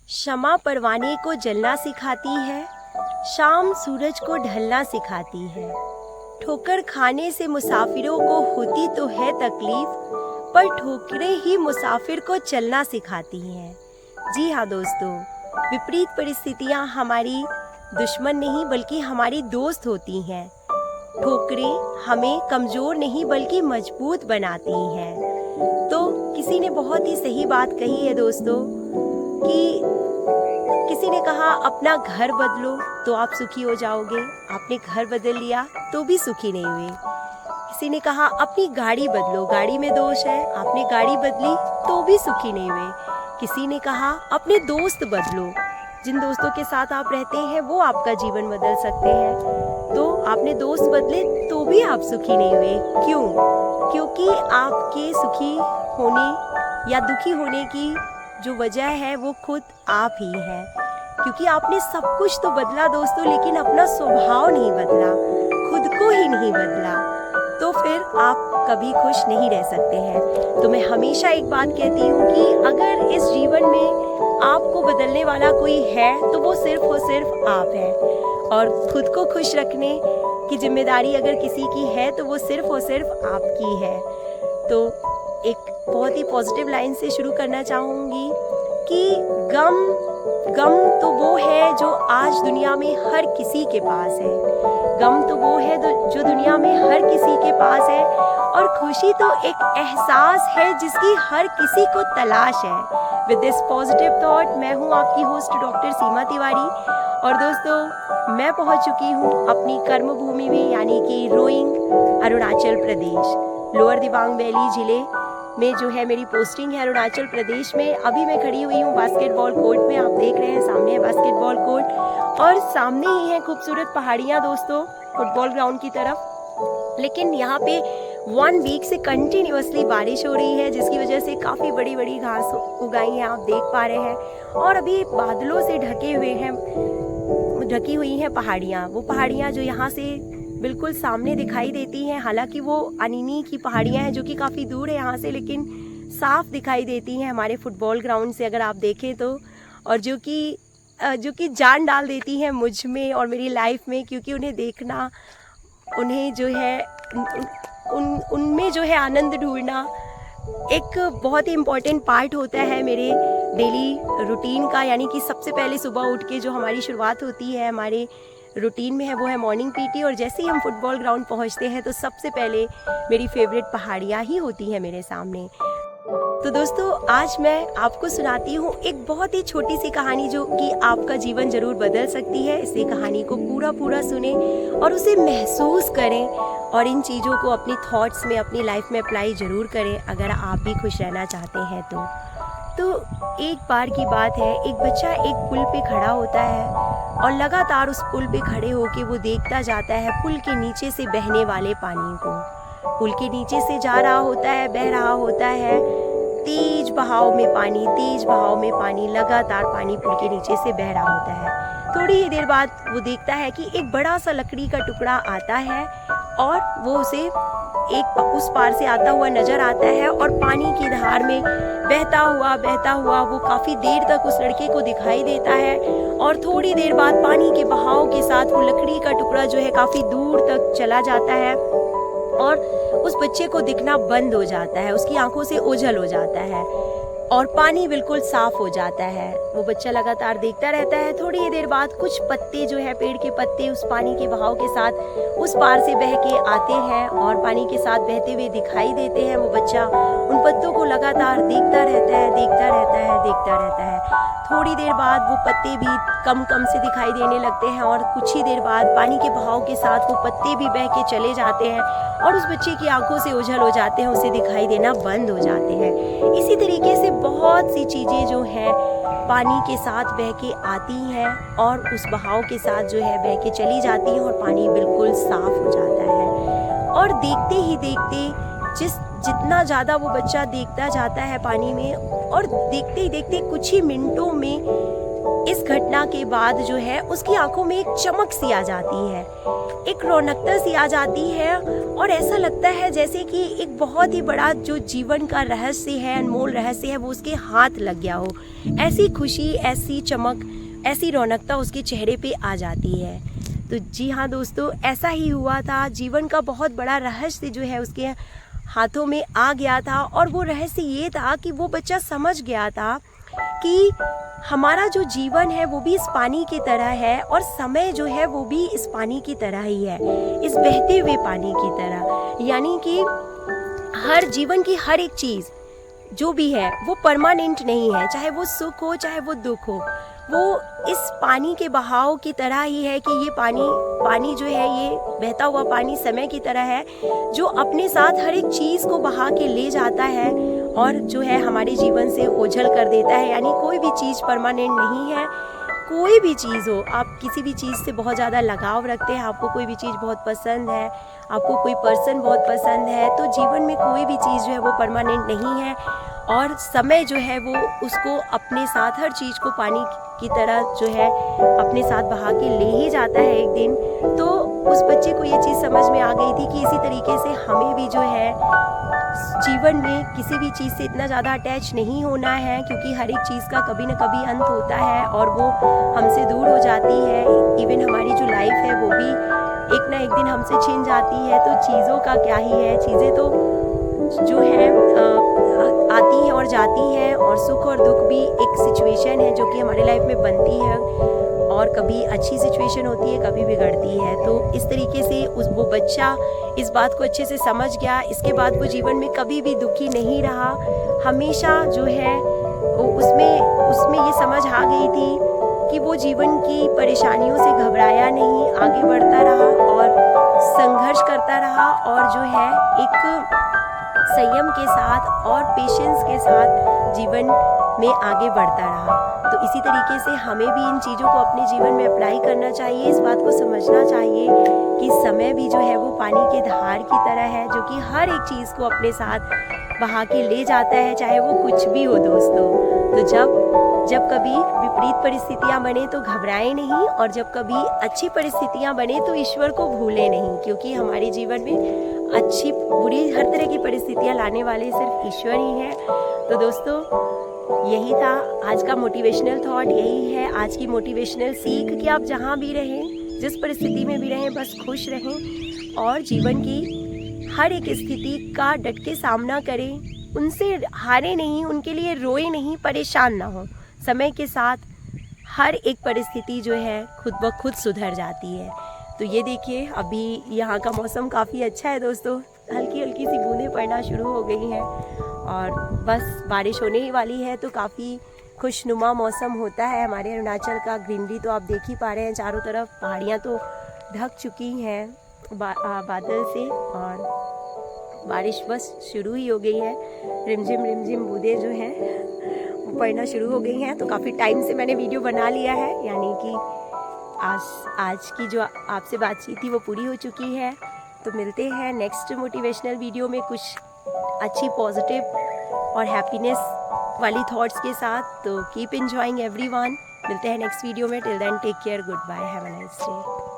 शमा परवाने को जलना सिखाती है, शाम सूरज को ढलना सिखाती है। ठोकर खाने से मुसाफिरों को होती तो है तकलीफ, पर ठोकरें ही मुसाफिर को चलना सिखाती हैं। जी हाँ दोस्तों, विपरीत परिस्थितियाँ हमारी दुश्मन नहीं बल्कि हमारी दोस्त होती हैं। ठोकरें हमें कमज़ोर नहीं बल्कि मजबूत बनाती हैं। तो किसी ने बहुत ही सही बात कही है दोस्तों कि किसी ने कहा अपना घर बदलो तो आप सुखी हो जाओगे, आपने घर बदल लिया तो भी सुखी नहीं हुए। किसी ने कहा अपनी गाड़ी बदलो, गाड़ी में दोष है, आपने गाड़ी बदली तो भी सुखी नहीं हुए। किसी ने कहा अपने दोस्त बदलो, जिन दोस्तों के साथ आप रहते हैं वो आपका जीवन बदल सकते हैं। तो आपने दोस्त बदले तो भी आप सुखी नहीं हुए। क्यों? क्योंकि आपके सुखी होने या दुखी होने की जो वजह है वो खुद आप ही है। क्योंकि आपने सब कुछ तो बदला दोस्तों, लेकिन अपना स्वभाव नहीं बदला, खुद को ही नहीं बदला, तो फिर आप कभी खुश नहीं रह सकते हैं। तो मैं हमेशा एक बात कहती हूँ कि अगर इस जीवन में आपको बदलने वाला कोई है तो वो सिर्फ और सिर्फ आप हैं। और खुद को खुश रखने की जिम्मेदारी अगर किसी की है तो वो सिर्फ और सिर्फ आपकी है। तो एक बहुत ही पॉजिटिव लाइन से शुरू करना चाहूँगी कि गम तो वो है जो आज दुनिया में हर किसी के पास है। गम तो वो है जो दुनिया में हर किसी के पास है, और खुशी तो एक एहसास है जिसकी हर किसी को तलाश है। विद दिस पॉजिटिव थॉट मैं हूँ आपकी होस्ट डॉक्टर सीमा तिवारी, और दोस्तों मैं पहुँच चुकी हूँ अपनी कर्म भूमि में, यानी कि rowing, Arunachal Pradesh. Lower Dibang valley जिले में जो है मेरी पोस्टिंग है अरुणाचल प्रदेश में। अभी मैं खड़ी हुई हूँ बास्केटबॉल कोर्ट में, आप देख रहे हैं सामने है बास्केटबॉल कोर्ट, और सामने ही है खूबसूरत पहाड़ियाँ दोस्तों फुटबॉल ग्राउंड की तरफ। लेकिन यहाँ पे 1 वीक से कंटिन्यूअसली बारिश हो रही है, जिसकी वजह से काफ़ी बड़ी बड़ी घास उगाई हैं, आप देख पा रहे हैं। और अभी बादलों से ढकी हुई हैं पहाड़ियाँ, वो पहाड़ियाँ जो यहाँ से बिल्कुल सामने दिखाई देती हैं। हालांकि वो अनिनी की पहाड़ियाँ हैं जो कि काफ़ी दूर है यहाँ से, लेकिन साफ दिखाई देती हैं हमारे फुटबॉल ग्राउंड से अगर आप देखें तो। और जो कि जान डाल देती हैं मुझ में और मेरी लाइफ में, क्योंकि उन्हें देखना, उन्हें जो है उनमें जो है आनंद ढूंढना एक बहुत ही इम्पॉर्टेंट पार्ट होता है मेरे डेली रूटीन का। यानी कि सबसे पहले सुबह उठ के जो हमारी शुरुआत होती है हमारे रूटीन में है वो है मॉर्निंग पीटी, और जैसे ही हम फुटबॉल ग्राउंड पहुंचते हैं तो सबसे पहले मेरी फेवरेट पहाड़ियाँ ही होती हैं मेरे सामने। तो दोस्तों आज मैं आपको सुनाती हूँ एक बहुत ही छोटी सी कहानी जो कि आपका जीवन जरूर बदल सकती है। इस कहानी को पूरा सुने और उसे महसूस करें, और इन चीज़ों को अपनी थॉट्स में, अपनी लाइफ में अप्लाई ज़रूर करें अगर आप भी खुश रहना चाहते हैं तो एक बार की बात है, एक बच्चा एक पुल पे खड़ा होता है और लगातार उस पुल पे खड़े होके वो देखता जाता है पुल के नीचे से बहने वाले पानी को। पुल के नीचे से जा रहा होता है, बह रहा होता है, तेज बहाव में पानी, लगातार पानी पुल के नीचे से बह रहा होता है। थोड़ी ही देर बाद वो देखता है कि एक बड़ा सा लकड़ी का टुकड़ा आता है और वो उसे उस पार से आता हुआ नजर आता है, और पानी की धार में बहता हुआ वो काफी देर तक उस लड़के को दिखाई देता है। और थोड़ी देर बाद पानी के बहाव के साथ वो लकड़ी का टुकड़ा जो है काफी दूर तक चला जाता है और उस बच्चे को दिखना बंद हो जाता है, उसकी आंखों से ओझल हो जाता है और पानी बिल्कुल साफ हो जाता है। वो बच्चा लगातार देखता रहता है। थोड़ी ही देर बाद कुछ पत्ते जो है, पेड़ के पत्ते उस पानी के बहाव के साथ उस पार से बह के आते हैं और पानी के साथ बहते हुए दिखाई देते हैं। वो बच्चा उन पत्तों को लगातार देखता रहता है। थोड़ी देर बाद वो पत्ते भी कम से दिखाई देने लगते हैं, और कुछ ही देर बाद पानी के बहाव के साथ वो पत्ते भी बह के चले जाते हैं और उस बच्चे की आंखों से ओझल हो जाते हैं, उसे दिखाई देना बंद हो जाते हैं। इसी तरीके से बहुत सी चीज़ें जो हैं पानी के साथ बह के आती हैं और उस बहाव के साथ जो है बह के चली जाती हैं, और पानी बिल्कुल साफ हो जाता है। और देखते ही देखते जितना ज़्यादा वो बच्चा देखता जाता है पानी में, और देखते ही देखते कुछ ही मिनटों में इस घटना के बाद जो है उसकी आंखों में एक चमक सी आ जाती है, एक रौनकता सी आ जाती है और ऐसा लगता है जैसे कि एक बहुत ही बड़ा जो जीवन का रहस्य है, अनमोल रहस्य है, वो उसके हाथ लग गया हो। ऐसी खुशी, ऐसी चमक, ऐसी रौनकता उसके चेहरे पे आ जाती है। तो जी हाँ दोस्तों, ऐसा ही हुआ था। जीवन का बहुत बड़ा रहस्य जो है उसके हाथों में आ गया था और वो रहस्य ये था कि वो बच्चा समझ गया था कि हमारा जो जीवन है वो भी इस पानी की तरह है और समय जो है वो भी इस पानी की तरह ही है, इस बहते हुए पानी की तरह। यानी कि हर जीवन की हर एक चीज़ जो भी है वो परमानेंट नहीं है, चाहे वो सुख हो चाहे वो दुख हो, वो इस पानी के बहाव की तरह ही है कि ये पानी जो है, ये बहता हुआ पानी समय की तरह है जो अपने साथ हर एक चीज़ को बहा के ले जाता है और जो है हमारे जीवन से ओझल कर देता है। यानी कोई भी चीज़ परमानेंट नहीं है। कोई भी चीज़ हो, आप किसी भी चीज़ से बहुत ज़्यादा लगाव रखते हैं, आपको कोई भी चीज़ बहुत पसंद है, आपको कोई पर्सन बहुत पसंद है, तो जीवन में कोई भी चीज़ जो है वो परमानेंट नहीं है और समय जो है वो उसको अपने साथ, हर चीज़ को पानी की तरह जो है अपने साथ बहा के ले ही जाता है एक दिन। तो उस बच्चे को ये चीज़ समझ में आ गई थी कि इसी तरीके से हमें भी जो है जीवन में किसी भी चीज़ से इतना ज़्यादा अटैच नहीं होना है, क्योंकि हर एक चीज़ का कभी न कभी अंत होता है और वो हमसे दूर हो जाती है। इवन हमारी जो लाइफ है वो भी एक ना एक दिन हमसे छिन जाती है। तो चीज़ों का क्या ही है, चीज़ें तो जो है आती हैं और जाती हैं और सुख और दुख भी एक सिचुएशन है जो कि हमारे लाइफ में बनती है और कभी अच्छी सिचुएशन होती है, कभी बिगड़ती है। तो इस तरीके से वो बच्चा इस बात को अच्छे से समझ गया। इसके बाद वो जीवन में कभी भी दुखी नहीं रहा। हमेशा जो है उसमें ये समझ आ गई थी कि वो जीवन की परेशानियों से घबराया नहीं, आगे बढ़ता रहा और संघर्ष करता रहा और जो है एक संयम के साथ और पेशेंस के साथ जीवन में आगे बढ़ता रहा। तो इसी तरीके से हमें भी इन चीज़ों को अपने जीवन में अप्लाई करना चाहिए। इस बात को समझना चाहिए कि समय भी जो है वो पानी के धार की तरह है जो कि हर एक चीज़ को अपने साथ बहा के ले जाता है, चाहे वो कुछ भी हो दोस्तों। तो जब कभी विपरीत परिस्थितियाँ बने तो घबराएं नहीं और जब कभी अच्छी परिस्थितियाँ बने तो ईश्वर को भूलें नहीं, क्योंकि हमारे जीवन में अच्छी बुरी हर तरह की परिस्थितियाँ लाने वाले सिर्फ ईश्वर ही हैं। तो दोस्तों, यही था आज का मोटिवेशनल थॉट, यही है आज की मोटिवेशनल सीख कि आप जहाँ भी रहें, जिस परिस्थिति में भी रहें, बस खुश रहें और जीवन की हर एक स्थिति का डट के सामना करें, उनसे हारे नहीं, उनके लिए रोए नहीं, परेशान ना हो। समय के साथ हर एक परिस्थिति जो है खुद ब खुद सुधर जाती है। तो ये देखिए, अभी यहाँ का मौसम काफ़ी अच्छा है दोस्तों, हल्की हल्की सी बूंदें पड़ना शुरू हो गई हैं और बस बारिश होने ही वाली है। तो काफ़ी खुशनुमा मौसम होता है हमारे अरुणाचल का। ग्रीनरी तो आप देख ही पा रहे हैं, चारों तरफ पहाड़ियाँ तो ढक चुकी हैं बादल से और बारिश बस शुरू ही हो गई है। रिमझिम बूंदें जो हैं वो पड़ना शुरू हो गई हैं। तो काफ़ी टाइम से मैंने वीडियो बना लिया है, यानी कि आज की जो आपसे बातचीत थी वो पूरी हो चुकी है। तो मिलते हैं नेक्स्ट मोटिवेशनल वीडियो में कुछ अच्छी पॉजिटिव और हैप्पीनेस वाली थॉट्स के साथ। तो कीप एंजॉइंग एवरीवन। मिलते हैं नेक्स्ट वीडियो में। Till then take care, goodbye, have a nice day.